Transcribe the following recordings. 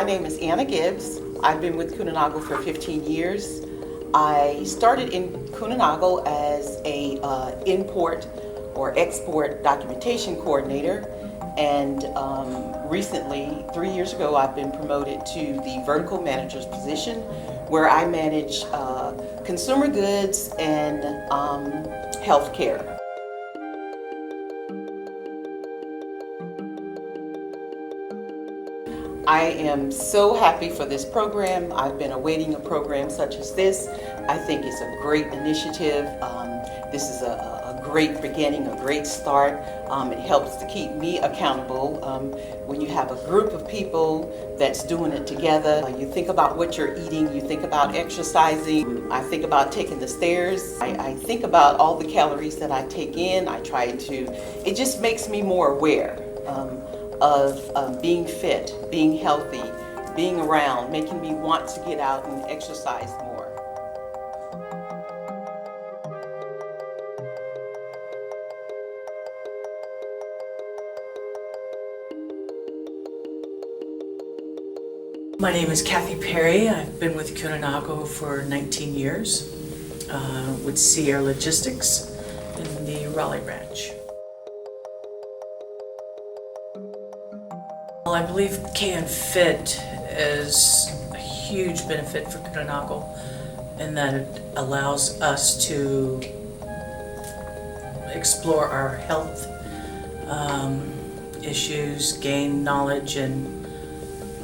name is Anna Gibbs. I've been with Kuehne+Nagel for 15 years. I started in Kuehne+Nagel as a import or export documentation coordinator, and recently, 3 years ago, I've been promoted to the vertical manager's position, where I manage consumer goods and healthcare. I am so happy for this program. I've been awaiting a program such as this. I think it's a great initiative. This is a great beginning, a great start. It helps to keep me accountable. When you have a group of people that's doing it together, you think about what you're eating, you think about exercising. I think about taking the stairs. I think about all the calories that I take in. It just makes me more aware of being fit, being healthy, being around, making me want to get out and exercise more. My name is Kathy Perry. I've been with Kuehne+Nagel for 19 years with Sierra Logistics in the Raleigh branch. Well, I believe KN Fit is a huge benefit for Kuehne+Nagel in that it allows us to explore our health issues, gain knowledge and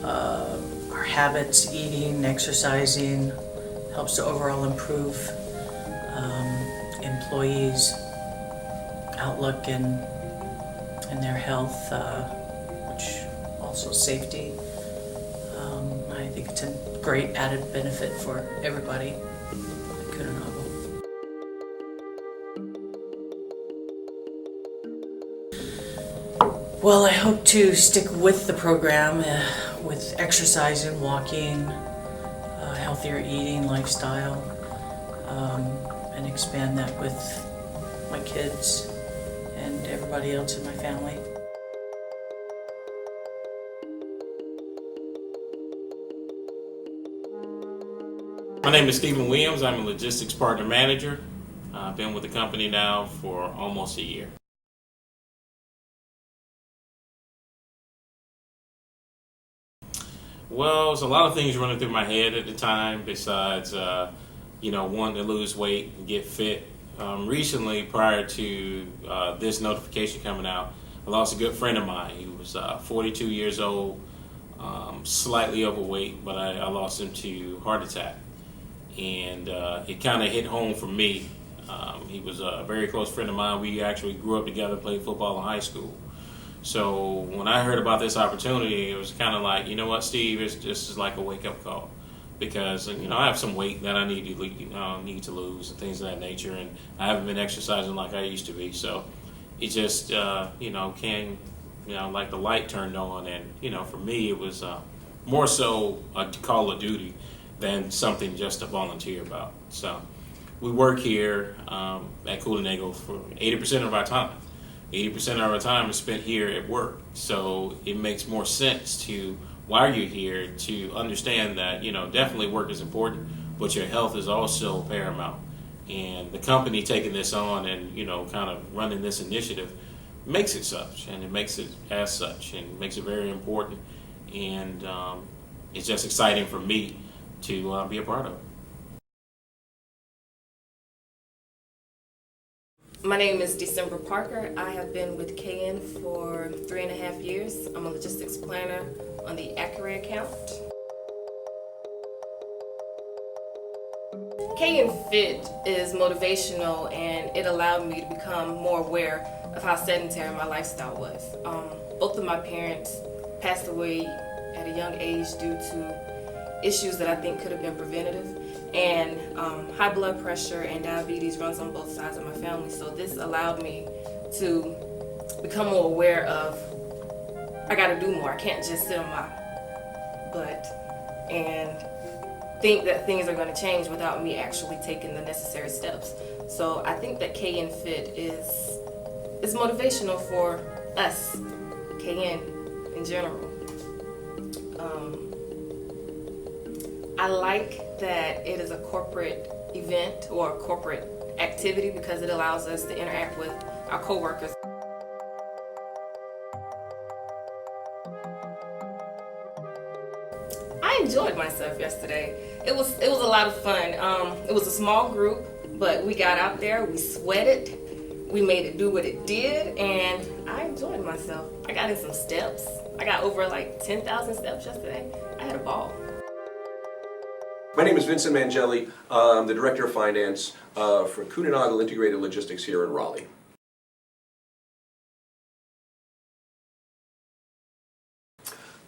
our habits, eating, exercising, helps to overall improve employees' outlook in their health, which also safety. I think it's a great added benefit for everybody at Kuehne+Nagel. Well, I hope to stick with the program with exercising, walking, healthier eating lifestyle, and expand that with my kids and everybody else in my family. My name is Stephen Williams. I'm a logistics partner manager. I've been with the company now for almost a year. Well, there's a lot of things running through my head at the time besides, wanting to lose weight and get fit. Recently, prior to this notification coming out, I lost a good friend of mine. He was 42 years old, slightly overweight, but I lost him to heart attack. And it kind of hit home for me. He was a very close friend of mine. We actually grew up together, played football in high school. So when I heard about this opportunity, it was kind of like, you know what, Steve, it's just like a wake-up call. Because, I have some weight that I need to lose and things of that nature. And I haven't been exercising like I used to be. So it just, like the light turned on. And, for me, it was more so a call of duty than something just to volunteer about. So we work here at Kuehne+Nagel for 80% of our time. 80% of our time is spent here at work. So it makes more sense to, while you're here, to understand that, definitely work is important, but your health is also paramount. And the company taking this on and, kind of running this initiative makes it such, and it makes it as such, and makes it very important. And it's just exciting for me to be a part of. My name is December Parker. I have been with KN for 3.5 years. I'm a logistics planner on the Accuray account. KN Fit is motivational, and it allowed me to become more aware of how sedentary my lifestyle was. Both of my parents passed away at a young age due to issues that I think could have been preventative. And high blood pressure and diabetes runs on both sides of my family. So this allowed me to become more aware of, I gotta do more. I can't just sit on my butt and think that things are gonna change without me actually taking the necessary steps. So I think that KN Fit is motivational for us, KN in general. I like that it is a corporate event or a corporate activity because it allows us to interact with our coworkers. I enjoyed myself yesterday. It was a lot of fun. It was a small group, but we got out there, we sweated, we made it do what it did, and I enjoyed myself. I got in some steps. I got over like 10,000 steps yesterday. I had a ball. My name is Vincent Mangelli. I'm the Director of Finance for Kuehne+Nagel Integrated Logistics here in Raleigh.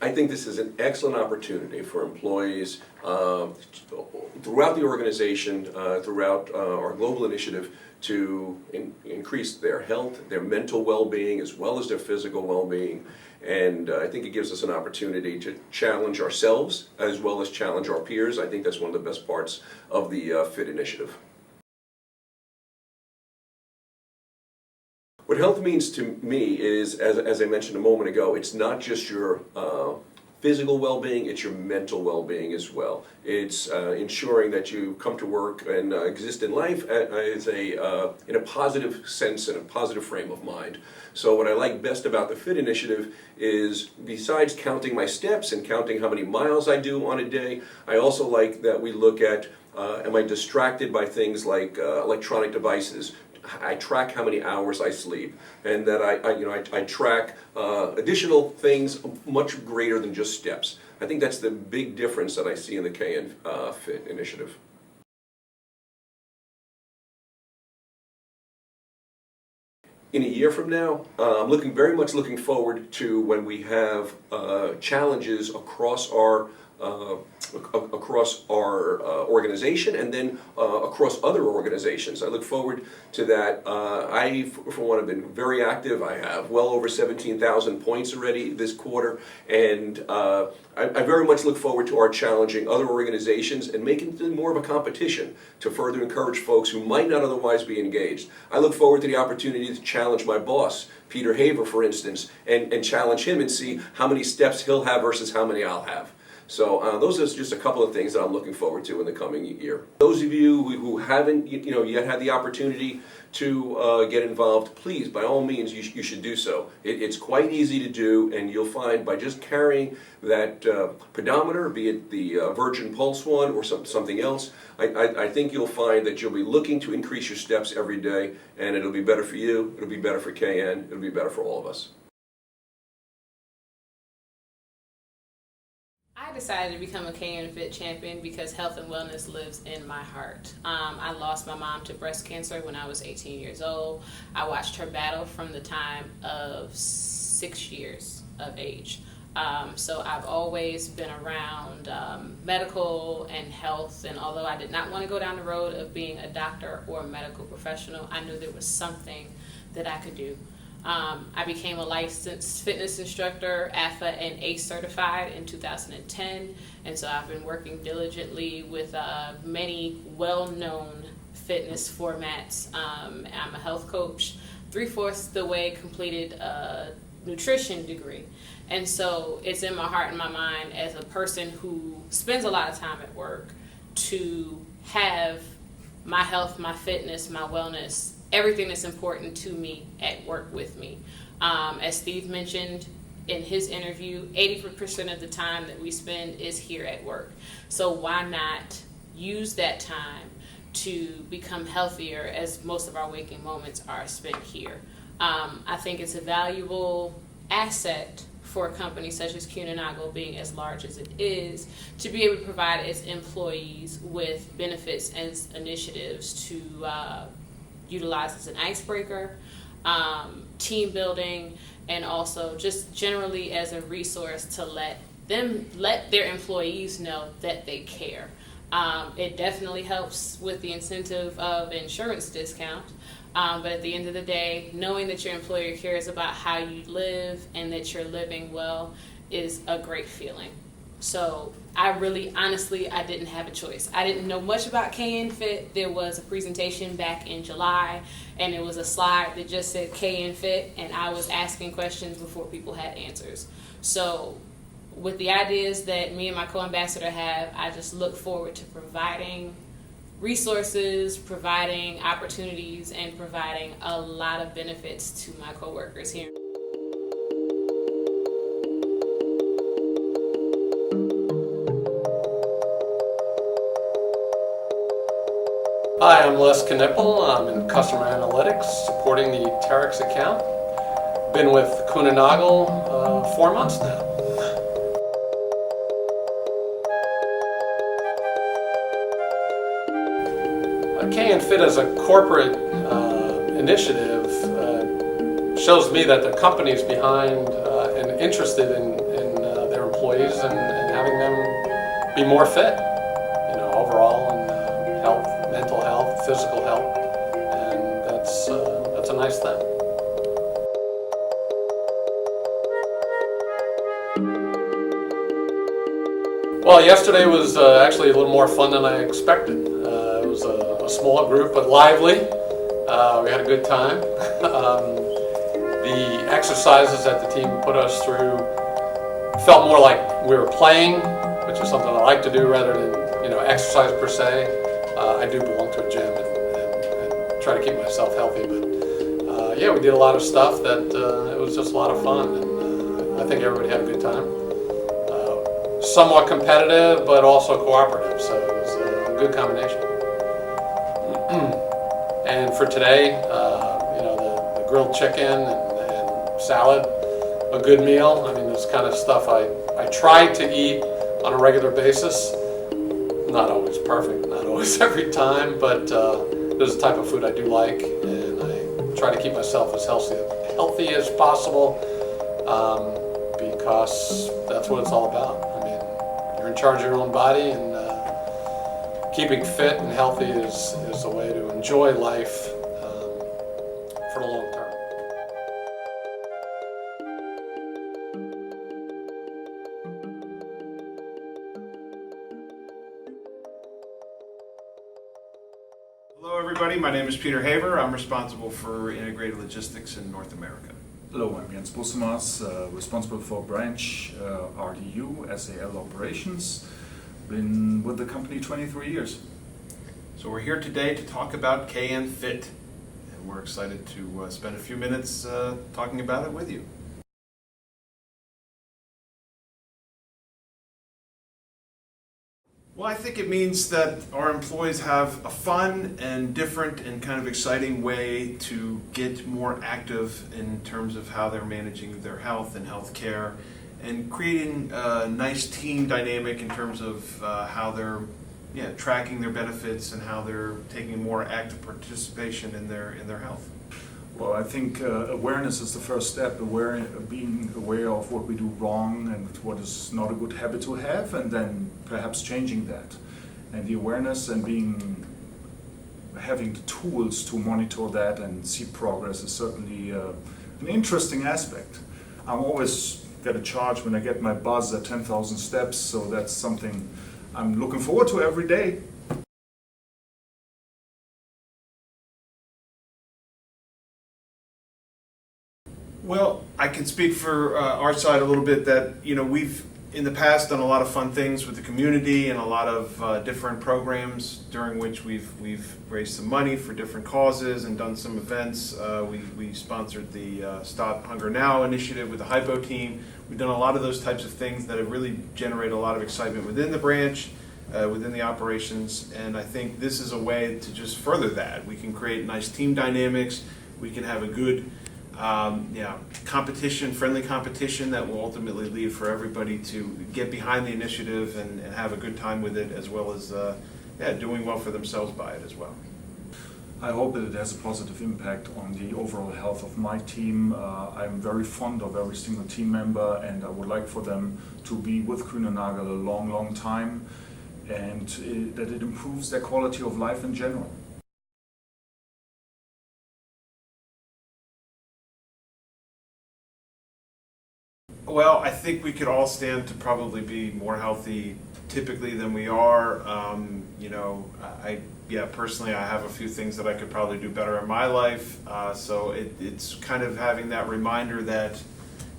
I think this is an excellent opportunity for employees throughout the organization, throughout our global initiative to increase their health, their mental well-being, as well as their physical well-being. And I think it gives us an opportunity to challenge ourselves as well as challenge our peers. I think that's one of the best parts of the FIT initiative. What health means to me is, as I mentioned a moment ago, it's not just your physical well-being, it's your mental well-being as well. It's ensuring that you come to work and exist in life as in a positive sense and a positive frame of mind. So what I like best about the FIT initiative is, besides counting my steps and counting how many miles I do on a day, I also like that we look at, am I distracted by things like electronic devices? I track how many hours I sleep, and that I track additional things much greater than just steps. I think that's the big difference that I see in the KN FIT initiative. In a year from now, I'm very much looking forward to when we have challenges across our organization and then across other organizations. I look forward to that. I, for one, have been very active. I have well over 17,000 points already this quarter, and I very much look forward to our challenging other organizations and making it more of a competition to further encourage folks who might not otherwise be engaged. I look forward to the opportunity to challenge my boss, Peter Haver, for instance, and challenge him and see how many steps he'll have versus how many I'll have. So those are just a couple of things that I'm looking forward to in the coming year. Those of you who haven't yet had the opportunity to get involved, please, by all means, you should do so. It's quite easy to do, and you'll find by just carrying that pedometer, be it the Virgin Pulse one or something else, I think you'll find that you'll be looking to increase your steps every day, and it'll be better for you, it'll be better for KN, it'll be better for all of us. I decided to become a KN FIT champion because health and wellness lives in my heart. I lost my mom to breast cancer when I was 18 years old. I watched her battle from the time of 6 years of age. So I've always been around medical and health, and although I did not want to go down the road of being a doctor or a medical professional, I knew there was something that I could do. I became a licensed fitness instructor, AFA and ACE certified in 2010, and so I've been working diligently with many well-known fitness formats. I'm a health coach, 3/4 the way completed a nutrition degree, and so it's in my heart and my mind as a person who spends a lot of time at work to have my health, my fitness, my wellness, everything that's important to me at work with me. As Steve mentioned in his interview, 80% of the time that we spend is here at work. So why not use that time to become healthier, as most of our waking moments are spent here? I think it's a valuable asset for a company such as Kuehne+Nagel, being as large as it is, to be able to provide its employees with benefits and initiatives to utilize as an icebreaker, team building, and also just generally as a resource to let their employees know that they care. It definitely helps with the incentive of insurance discount, but at the end of the day, knowing that your employer cares about how you live and that you're living well is a great feeling. So I didn't have a choice. I didn't know much about KN FIT. There was a presentation back in July, and it was a slide that just said KN FIT, and I was asking questions before people had answers. So with the ideas that me and my co-ambassador have, I just look forward to providing resources, providing opportunities, and providing a lot of benefits to my coworkers here. Hi, I'm Les Knipple. I'm in customer analytics, supporting the Terex account. Been with Kuehne Nagel 4 months now. K and Fit as a corporate initiative shows me that the company's behind and interested in their employees and having them be more fit, overall, and health, mental health, physical health, and that's a nice thing. Well, yesterday was actually a little more fun than I expected. It was a small group, but lively. We had a good time. The exercises that the team put us through felt more like we were playing, which is something I like to do rather than exercise per se. I do belong to a gym and try to keep myself healthy, but yeah, we did a lot of stuff that it was just a lot of fun, and I think everybody had a good time. Somewhat competitive, but also cooperative, so it was a good combination. And for today, the grilled chicken and salad, a good meal. I mean, this kind of stuff I try to eat on a regular basis. Not always perfect, not always every time, but this is the type of food I do like, and I try to keep myself as healthy as possible, because that's what it's all about. I mean, you're in charge of your own body, and keeping fit and healthy is a way to enjoy life for the long term. Hello everybody, my name is Peter Haver. I'm responsible for integrated logistics in North America. Hello, I'm Jens Bussemas, responsible for branch RDU, SAL operations. Been with the company 23 years. So we're here today to talk about K&N Fit, and we're excited to spend a few minutes talking about it with you. Well, I think it means that our employees have a fun and different and kind of exciting way to get more active in terms of how they're managing their health and health care, and creating a nice team dynamic in terms of how they're tracking their benefits and how they're taking more active participation in their health. Well, I think awareness is the first step, being aware of what we do wrong and what is not a good habit to have, and then perhaps changing that. And the awareness and having the tools to monitor that and see progress is certainly an interesting aspect. I'm always get a charge when I get my buzz at 10,000 steps, so that's something I'm looking forward to every day. Well, I can speak for our side a little bit that, we've in the past done a lot of fun things with the community and a lot of different programs during which we've raised some money for different causes and done some events. We sponsored the Stop Hunger Now initiative with the Hypo team. We've done a lot of those types of things that have really generated a lot of excitement within the branch, within the operations, and I think this is a way to just further that. We can create nice team dynamics. We can have a good competition, friendly competition that will ultimately lead for everybody to get behind the initiative and have a good time with it, as well as doing well for themselves by it as well. I hope that it has a positive impact on the overall health of my team. I'm very fond of every single team member, and I would like for them to be with Kuehne Nagel a long, long time, and that it improves their quality of life in general. Well, I think we could all stand to probably be more healthy typically than we are. Personally, I have a few things that I could probably do better in my life. So it's kind of having that reminder that,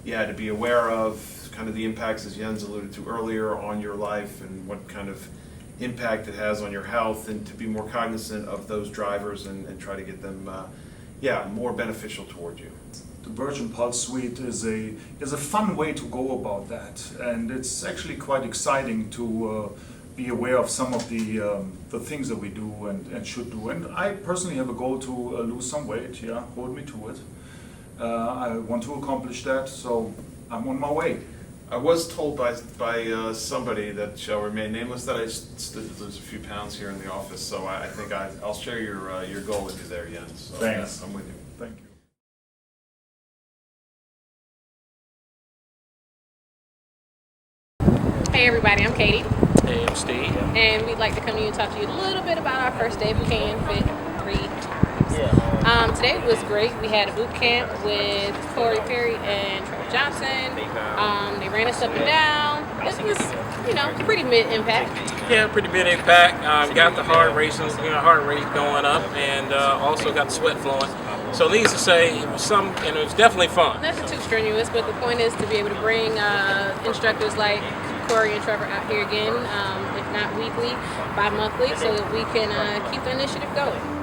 to be aware of, kind of the impacts, as Jens alluded to earlier, on your life and what kind of impact it has on your health, and to be more cognizant of those drivers and try to get them, more beneficial toward you. The Virgin Pulse Suite is a fun way to go about that, and it's actually quite exciting to be aware of some of the things that we do and should do. And I personally have a goal to lose some weight. Yeah, hold me to it. I want to accomplish that, so I'm on my way. I was told by somebody that shall remain nameless that I stood to lose a few pounds here in the office. So I think I'll share your goal with you there, Jens. So Thanks. I'm with you. Thank you. Hey everybody, I'm Katie, Hey, I'm Steve. and we'd like to come to you and talk to you a little bit about our first day of Buchanan Fit 3 times. Today was great. We had a boot camp with Corey Perry and Trevor Johnson. They ran us up and down. This was, pretty mid-impact. Yeah, pretty big impact. Got the heart rate going up, and also got the sweat flowing. So needless to say, it was definitely fun. Nothing too strenuous, but the point is to be able to bring instructors like Corey and Trevor out here again, if not weekly, bi-monthly, so that we can keep the initiative going.